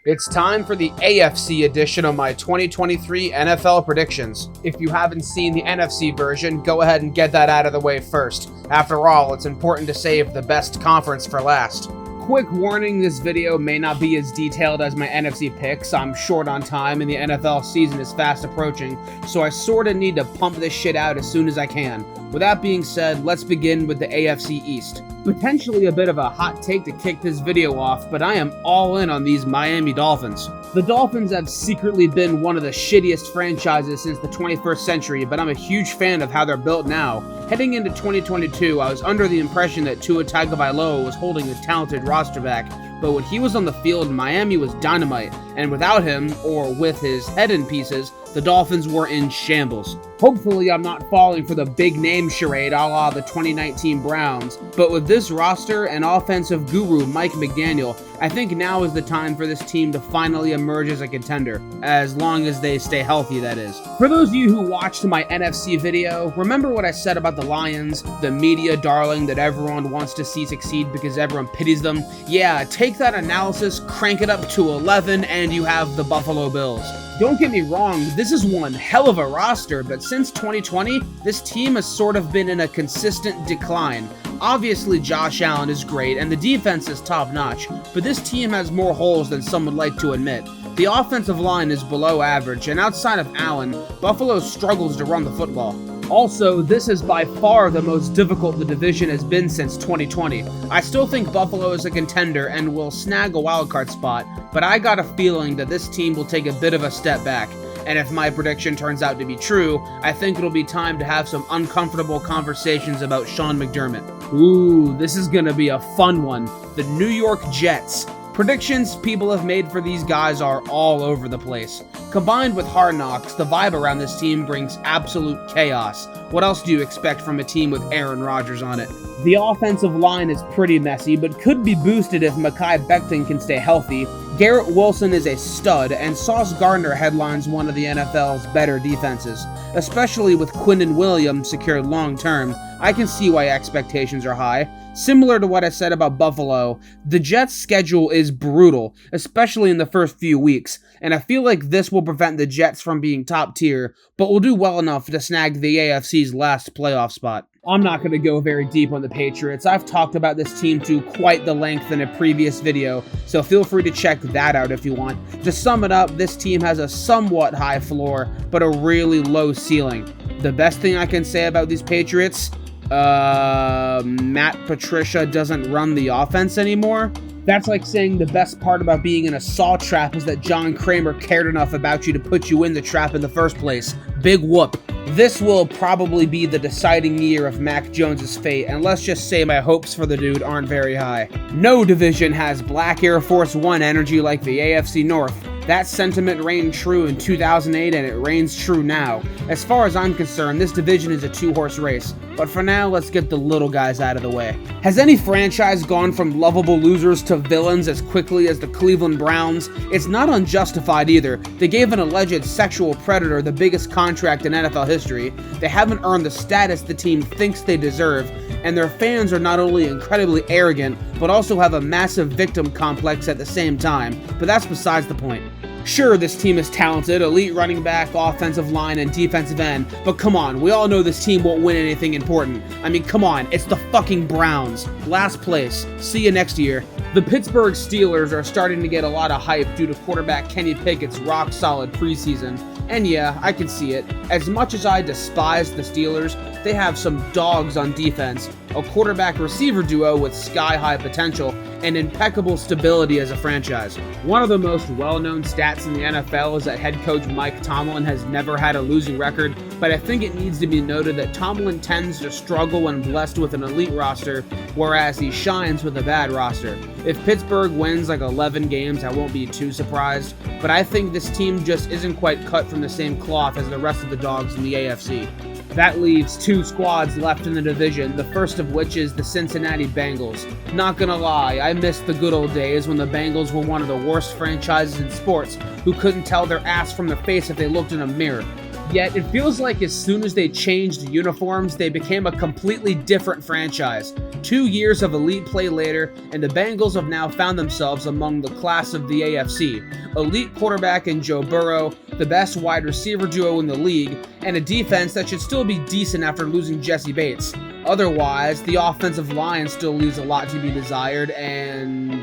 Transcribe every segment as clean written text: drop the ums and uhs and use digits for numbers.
It's time for the AFC edition of my 2023 NFL predictions. If you haven't seen the NFC version, go ahead and get that out of the way first. After all, it's important to save the best conference for last. Quick warning, this video may not be as detailed as my NFC picks. I'm short on time and the NFL season is fast approaching, so I sorta need to pump this shit out as soon as I can. With that being said, let's begin with the AFC East. Potentially a bit of a hot take to kick this video off, but I am all in on these Miami Dolphins. The Dolphins have secretly been one of the shittiest franchises since the 21st century, but I'm a huge fan of how they're built now. Heading into 2022, I was under the impression that Tua Tagovailoa was holding a talented roster back, but when he was on the field, Miami was dynamite, and without him, or with his head in pieces, the Dolphins were in shambles. Hopefully I'm not falling for the big name charade a la the 2019 Browns, but with this roster and offensive guru Mike McDaniel, I think now is the time for this team to finally emerge as a contender, as long as they stay healthy, that is. For those of you who watched my NFC video, remember what I said about the Lions, the media darling that everyone wants to see succeed because everyone pities them? Yeah, take that analysis, crank it up to 11, and you have the Buffalo Bills. Don't get me wrong, this is one hell of a roster, but since 2020, this team has sort of been in a consistent decline. Obviously, Josh Allen is great, and the defense is top-notch, but this team has more holes than some would like to admit. The offensive line is below average, and outside of Allen, Buffalo struggles to run the football. Also, this is by far the most difficult the division has been since 2020. I still think Buffalo is a contender and will snag a wildcard spot, but I got a feeling that this team will take a bit of a step back. And if my prediction turns out to be true, I think it'll be time to have some uncomfortable conversations about Sean McDermott. Ooh, this is gonna be a fun one. The New York Jets. Predictions people have made for these guys are all over the place. Combined with Hard Knocks, the vibe around this team brings absolute chaos. What else do you expect from a team with Aaron Rodgers on it? The offensive line is pretty messy, but could be boosted if Mekhi Becton can stay healthy. Garrett Wilson is a stud, and Sauce Gardner headlines one of the NFL's better defenses. Especially with Quinnen Williams secured long-term, I can see why expectations are high. Similar to what I said about Buffalo, the Jets' schedule is brutal, especially in the first few weeks, and I feel like this will prevent the Jets from being top tier, but will do well enough to snag the AFC's last playoff spot. I'm not going to go very deep on the Patriots. I've talked about this team to quite the length in a previous video, so feel free to check that out if you want. To sum it up, this team has a somewhat high floor, but a really low ceiling. The best thing I can say about these Patriots? Matt Patricia doesn't run the offense anymore. That's like saying the best part about being in a saw trap is that John Kramer cared enough about you to put you in the trap in the first place. Big whoop. This will probably be the deciding year of Mac Jones' fate, and let's just say my hopes for the dude aren't very high. No division has Black Air Force One energy like the AFC North. That sentiment reigned true in 2008, and it reigns true now. As far as I'm concerned, this division is a two-horse race. But for now, let's get the little guys out of the way. Has any franchise gone from lovable losers to villains as quickly as the Cleveland Browns? It's not unjustified either. They gave an alleged sexual predator the biggest contract in NFL history. They haven't earned the status the team thinks they deserve, and their fans are not only incredibly arrogant, but also have a massive victim complex at the same time. But that's besides the point. Sure, this team is talented, elite running back, offensive line, and defensive end, but come on, we all know this team won't win anything important. I mean, come on, it's the fucking Browns. Last place. See you next year. The Pittsburgh Steelers are starting to get a lot of hype due to quarterback Kenny Pickett's rock-solid preseason. And yeah, I can see it. As much as I despise the Steelers, they have some dogs on defense, a quarterback-receiver duo with sky-high potential, and impeccable stability as a franchise. One of the most well-known stats in the NFL is that head coach Mike Tomlin has never had a losing record, but I think it needs to be noted that Tomlin tends to struggle when blessed with an elite roster, whereas he shines with a bad roster. If Pittsburgh wins like 11 games, I won't be too surprised, but I think this team just isn't quite cut from the same cloth as the rest of the dogs in the AFC. That leaves two squads left in the division, the first of which is the Cincinnati Bengals. Not gonna lie, I miss the good old days when the Bengals were one of the worst franchises in sports who couldn't tell their ass from their face if they looked in a mirror. Yet, it feels like as soon as they changed uniforms, they became a completely different franchise. 2 years of elite play later, and the Bengals have now found themselves among the class of the AFC. Elite quarterback in Joe Burrow, the best wide receiver duo in the league, and a defense that should still be decent after losing Jesse Bates. Otherwise, the offensive line still leaves a lot to be desired, and,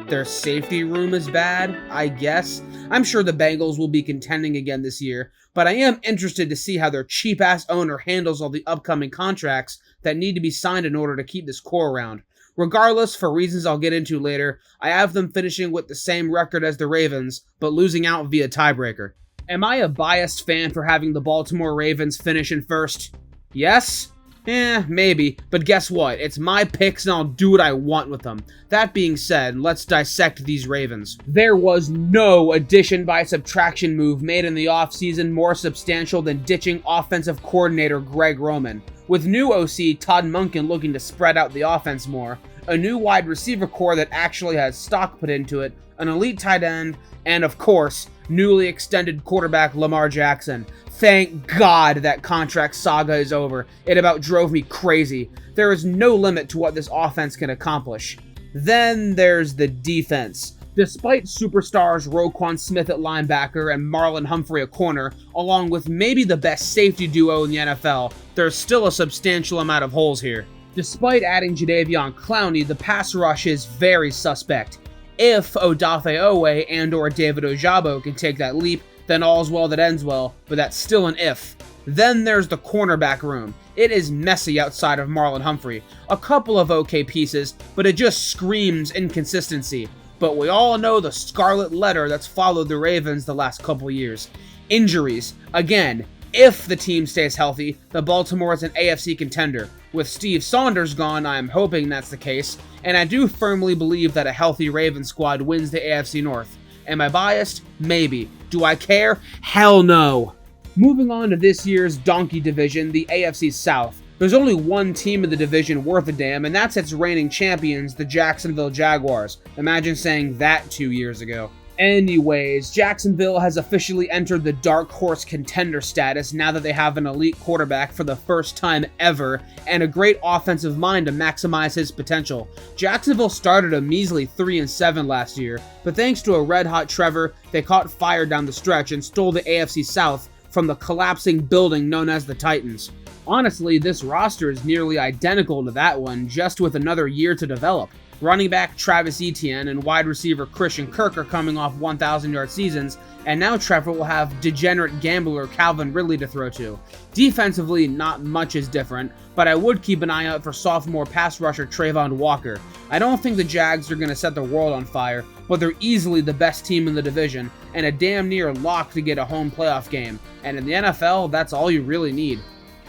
their safety room is bad, I guess. I'm sure the Bengals will be contending again this year, but I am interested to see how their cheap-ass owner handles all the upcoming contracts that need to be signed in order to keep this core around. Regardless, for reasons I'll get into later, I have them finishing with the same record as the Ravens, but losing out via tiebreaker. Am I a biased fan for having the Baltimore Ravens finish in first? Yes? Maybe, but guess what? It's my picks and I'll do what I want with them. That being said, let's dissect these Ravens. There was no addition by subtraction move made in the offseason more substantial than ditching offensive coordinator Greg Roman. With new OC Todd Monken looking to spread out the offense more, a new wide receiver core that actually has stock put into it, an elite tight end, and of course, newly extended quarterback Lamar Jackson. Thank God that contract saga is over. It about drove me crazy. There is no limit to what this offense can accomplish. Then there's the defense. Despite superstars Roquan Smith at linebacker and Marlon Humphrey at corner, along with maybe the best safety duo in the NFL, there's still a substantial amount of holes here. Despite adding Jadeveon Clowney, the pass rush is very suspect. If Odafe Owe and or David Ojabo can take that leap, then all's well that ends well, but that's still an if. Then there's the cornerback room. It is messy outside of Marlon Humphrey. A couple of okay pieces, but it just screams inconsistency. But we all know the scarlet letter that's followed the Ravens the last couple years. Injuries. Again, if the team stays healthy, the Baltimore is an AFC contender. With Steve Saunders gone, I'm hoping that's the case, and I do firmly believe that a healthy Ravens squad wins the AFC North. Am I biased? Maybe. Do I care? Hell no. Moving on to this year's donkey division, the AFC South. There's only one team in the division worth a damn, and that's its reigning champions, the Jacksonville Jaguars. Imagine saying that 2 years ago. Anyways, Jacksonville has officially entered the dark horse contender status now that they have an elite quarterback for the first time ever and a great offensive mind to maximize his potential. Jacksonville started a measly 3-7 last year, but thanks to a red-hot Trevor, they caught fire down the stretch and stole the AFC South from the collapsing building known as the Titans. Honestly, this roster is nearly identical to that one, just with another year to develop. Running back Travis Etienne and wide receiver Christian Kirk are coming off 1,000-yard seasons, and now Trevor will have degenerate gambler Calvin Ridley to throw to. Defensively, not much is different, but I would keep an eye out for sophomore pass rusher Trayvon Walker. I don't think the Jags are going to set the world on fire, but they're easily the best team in the division, and a damn near lock to get a home playoff game. And in the NFL, that's all you really need.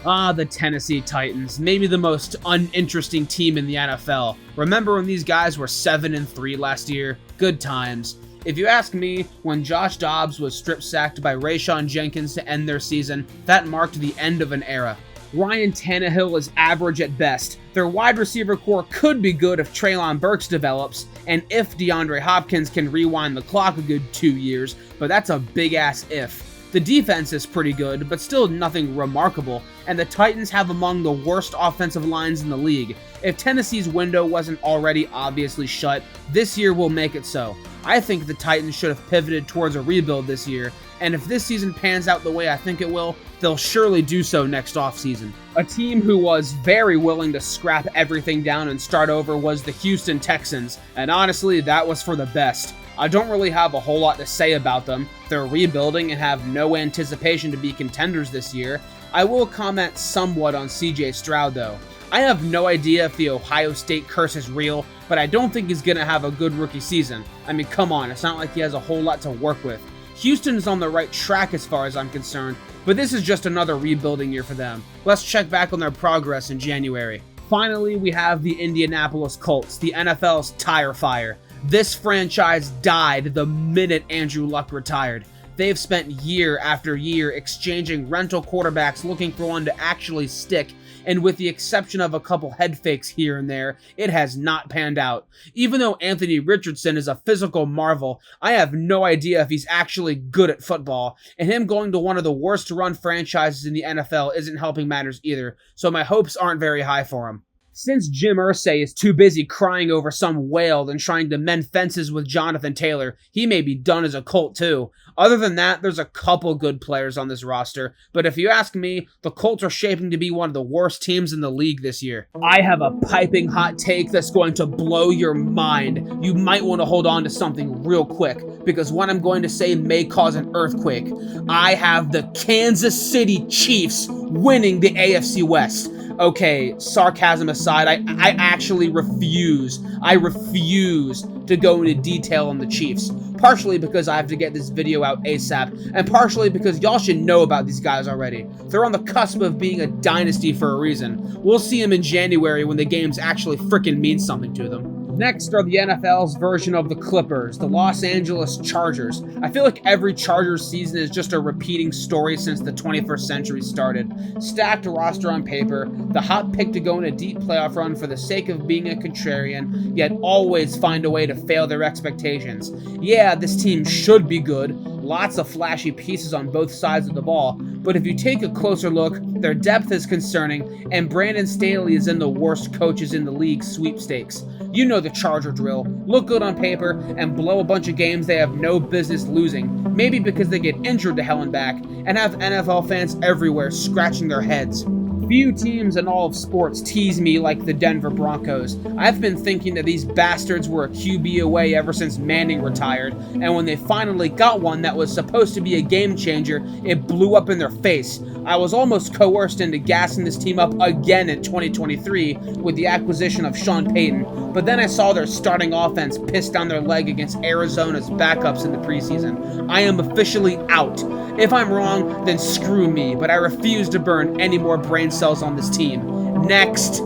The Tennessee Titans, maybe the most uninteresting team in the NFL. Remember when these guys were 7-3 last year? Good times. If you ask me, when Josh Dobbs was strip-sacked by Rayshon Jenkins to end their season, that marked the end of an era. Ryan Tannehill is average at best. Their wide receiver core could be good if Treylon Burks develops, and if DeAndre Hopkins can rewind the clock a good 2 years, but that's a big-ass if. The defense is pretty good, but still nothing remarkable, and the Titans have among the worst offensive lines in the league. If Tennessee's window wasn't already obviously shut, this year will make it so. I think the Titans should have pivoted towards a rebuild this year, and if this season pans out the way I think it will, they'll surely do so next offseason. A team who was very willing to scrap everything down and start over was the Houston Texans, and honestly, that was for the best. I don't really have a whole lot to say about them. They're rebuilding and have no anticipation to be contenders this year. I will comment somewhat on CJ Stroud though. I have no idea if the Ohio State curse is real, but I don't think he's going to have a good rookie season. I mean, come on, it's not like he has a whole lot to work with. Houston is on the right track as far as I'm concerned, but this is just another rebuilding year for them. Let's check back on their progress in January. Finally, we have the Indianapolis Colts, the NFL's tire fire. This franchise died the minute Andrew Luck retired. They've spent year after year exchanging rental quarterbacks looking for one to actually stick, and with the exception of a couple head fakes here and there, it has not panned out. Even though Anthony Richardson is a physical marvel, I have no idea if he's actually good at football, and him going to one of the worst run franchises in the NFL isn't helping matters either, so my hopes aren't very high for him. Since Jim Irsay is too busy crying over some whale than trying to mend fences with Jonathan Taylor, he may be done as a Colt too. Other than that, there's a couple good players on this roster, but if you ask me, the Colts are shaping to be one of the worst teams in the league this year. I have a piping hot take that's going to blow your mind. You might want to hold on to something real quick, because what I'm going to say may cause an earthquake. I have the Kansas City Chiefs winning the AFC West. Okay, sarcasm aside, I actually refuse. I refuse to go into detail on the Chiefs. Partially because I have to get this video out ASAP, and partially because y'all should know about these guys already. They're on the cusp of being a dynasty for a reason. We'll see them in January when the games actually frickin' mean something to them. Next are the NFL's version of the Clippers, the Los Angeles Chargers. I feel like every Chargers season is just a repeating story since the 21st century started. Stacked roster on paper, the hot pick to go in a deep playoff run for the sake of being a contrarian, yet always find a way to fail their expectations. Yeah, this team should be good, lots of flashy pieces on both sides of the ball, but if you take a closer look, their depth is concerning, and Brandon Staley is in the worst coaches in the league sweepstakes. You know the Charger drill. Look good on paper and blow a bunch of games they have no business losing, maybe because they get injured to hell and back, and have NFL fans everywhere scratching their heads. Few teams in all of sports tease me like the Denver Broncos. I've been thinking that these bastards were a QB away ever since Manning retired, and when they finally got one that was supposed to be a game changer, it blew up in their face. I was almost coerced into gassing this team up again in 2023 with the acquisition of Sean Payton, but then I saw their starting offense piss down their leg against Arizona's backups in the preseason. I am officially out. If I'm wrong, then screw me, but I refuse to burn any more brain cells on this team. Next.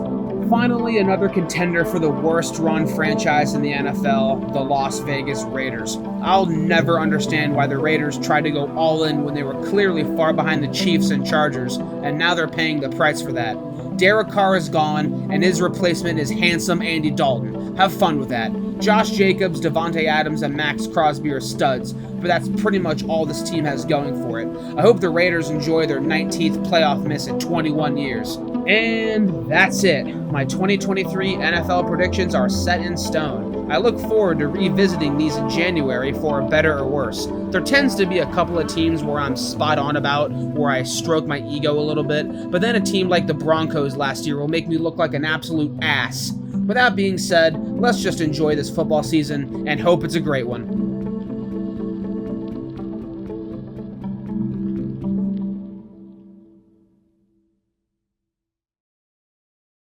Finally, another contender for the worst run franchise in the NFL, the Las Vegas Raiders. I'll never understand why the Raiders tried to go all in when they were clearly far behind the Chiefs and Chargers, and now they're paying the price for that. Derek Carr is gone, and his replacement is handsome Andy Dalton. Have fun with that. Josh Jacobs, Devontae Adams, and Max Crosby are studs, but that's pretty much all this team has going for it. I hope the Raiders enjoy their 19th playoff miss in 21 years. And that's it. My 2023 NFL predictions are set in stone. I look forward to revisiting these in January for better or worse. There tends to be a couple of teams where I'm spot on about, where I stroke my ego a little bit, but then a team like the Broncos last year will make me look like an absolute ass. With that being said, let's just enjoy this football season and hope it's a great one.